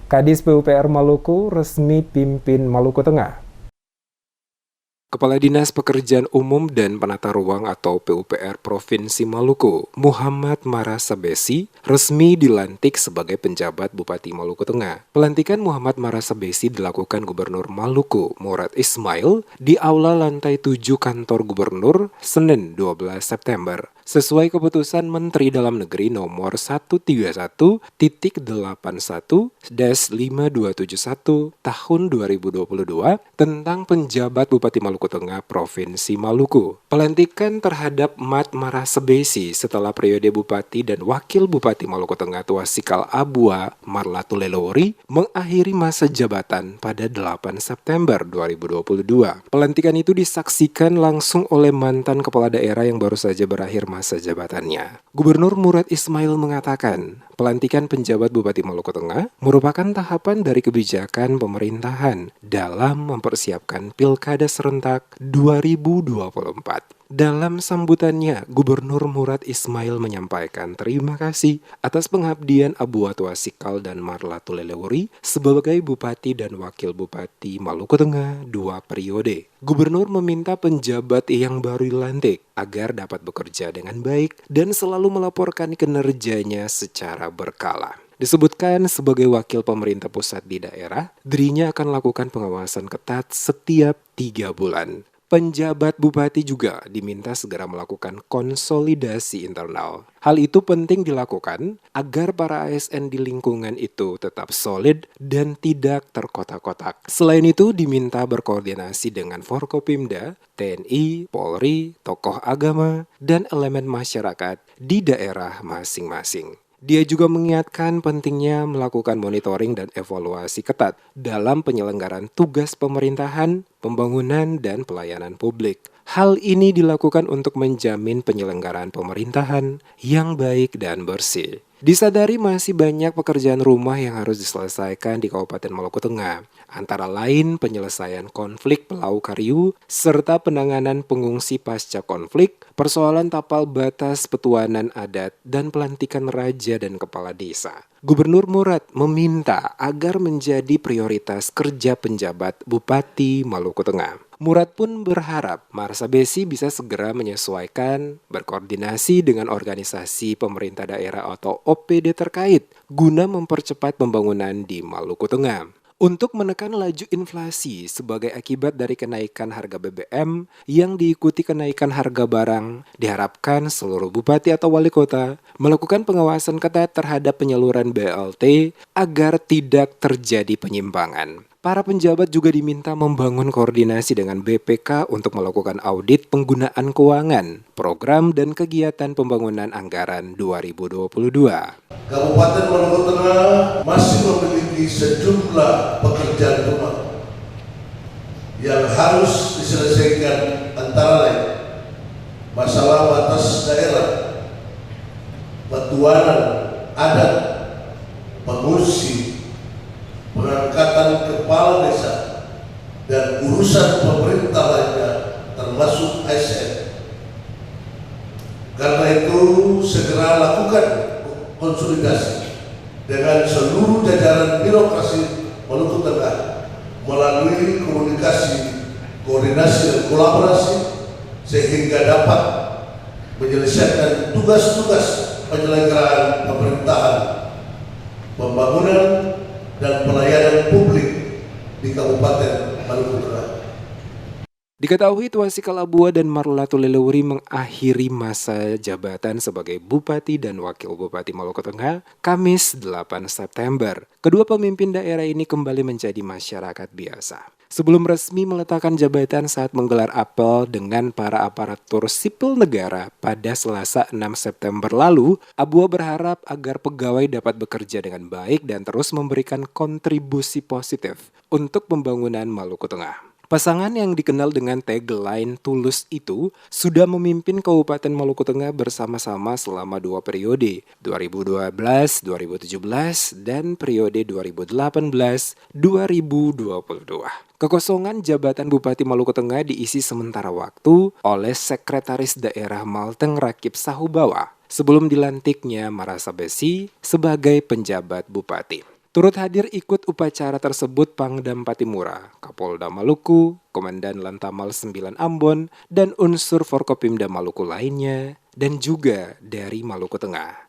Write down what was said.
Kadis PUPR Maluku resmi pimpin Maluku Tengah. Kepala Dinas Pekerjaan Umum dan Penata Ruang atau PUPR Provinsi Maluku, Muhammad Marasabesi, resmi dilantik sebagai penjabat Bupati Maluku Tengah. Pelantikan Muhammad Marasabesi dilakukan Gubernur Maluku, Murad Ismail, di Aula Lantai 7 Kantor Gubernur, Senin 12 September. Sesuai keputusan Menteri Dalam Negeri nomor 131-81-5271 tahun 2022 tentang penjabat Bupati Maluku Tengah Provinsi Maluku. Pelantikan terhadap Mat Marasabesi setelah periode Bupati dan Wakil Bupati Maluku Tengah Tuasikal Abua Marlatulelori mengakhiri masa jabatan pada 8 September 2022. Pelantikan itu disaksikan langsung oleh mantan kepala daerah yang baru saja berakhir masa jabatannya. Gubernur Murad Ismail mengatakan, pelantikan penjabat Bupati Maluku Tengah merupakan tahapan dari kebijakan pemerintahan dalam mempersiapkan Pilkada serentak 2024. Dalam sambutannya, Gubernur Murad Ismail menyampaikan terima kasih atas pengabdian Abua Tuasikal dan Marlatulelori sebagai Bupati dan Wakil Bupati Maluku Tengah 2 periode. Gubernur meminta penjabat yang baru dilantik agar dapat bekerja dengan baik dan selalu melaporkan kinerjanya secara berkala. Disebutkan sebagai wakil pemerintah pusat di daerah, dirinya akan lakukan pengawasan ketat setiap 3 bulan. Penjabat bupati juga diminta segera melakukan konsolidasi internal. Hal itu penting dilakukan agar para ASN di lingkungan itu tetap solid dan tidak terkotak-kotak. Selain itu diminta berkoordinasi dengan Forkopimda, TNI, Polri, tokoh agama, dan elemen masyarakat di daerah masing-masing. Dia juga mengingatkan pentingnya melakukan monitoring dan evaluasi ketat dalam penyelenggaraan tugas pemerintahan, pembangunan, dan pelayanan publik. Hal ini dilakukan untuk menjamin penyelenggaraan pemerintahan yang baik dan bersih. Disadari masih banyak pekerjaan rumah yang harus diselesaikan di Kabupaten Maluku Tengah, antara lain penyelesaian konflik Pelau Kariu, serta penanganan pengungsi pasca konflik, persoalan tapal batas petuanan adat, dan pelantikan raja dan kepala desa. Gubernur Murad meminta agar menjadi prioritas kerja penjabat Bupati Maluku Tengah. Murad pun berharap Marasabesi bisa segera menyesuaikan, berkoordinasi dengan organisasi pemerintah daerah atau OPD terkait guna mempercepat pembangunan di Maluku Tengah. Untuk menekan laju inflasi sebagai akibat dari kenaikan harga BBM yang diikuti kenaikan harga barang, diharapkan seluruh bupati atau wali kota melakukan pengawasan ketat terhadap penyaluran BLT agar tidak terjadi penyimpangan. Para penjabat juga diminta membangun koordinasi dengan BPK untuk melakukan audit penggunaan keuangan, program dan kegiatan pembangunan anggaran 2022. Kabupaten Maluku Tengah masih memiliki sejumlah pekerjaan rumah yang harus diselesaikan, antara lain masalah batas daerah, petuanan adat, pengungsi, pengangkatan kepala desa, dan urusan pemerintah lainnya termasuk ASN. Karena itu segera lakukan konsolidasi dengan seluruh jajaran birokrasi Maluku Tengah melalui komunikasi, koordinasi, dan kolaborasi sehingga dapat menyelesaikan tugas-tugas penyelenggaraan pemerintahan, pembangunan, dan pelayanan publik di Kabupaten Maluku Tengah. Diketahui Tuasikal Abua dan Marlatulelori mengakhiri masa jabatan sebagai Bupati dan Wakil Bupati Maluku Tengah Kamis 8 September. Kedua pemimpin daerah ini kembali menjadi masyarakat biasa. Sebelum resmi meletakkan jabatan saat menggelar apel dengan para aparatur sipil negara pada Selasa 6 September lalu, Abua berharap agar pegawai dapat bekerja dengan baik dan terus memberikan kontribusi positif untuk pembangunan Maluku Tengah. Pasangan yang dikenal dengan tagline Tulus itu sudah memimpin Kabupaten Maluku Tengah bersama-sama selama 2 periode, 2012-2017 dan periode 2018-2022. Kekosongan jabatan Bupati Maluku Tengah diisi sementara waktu oleh Sekretaris Daerah Malteng Rakib Sahubawa sebelum dilantiknya Marasabesi sebagai penjabat Bupati. Turut hadir ikut upacara tersebut Pangdam Patimura, Kapolda Maluku, Komandan Lantamal 9 Ambon, dan unsur Forkopimda Maluku lainnya, dan juga dari Maluku Tengah.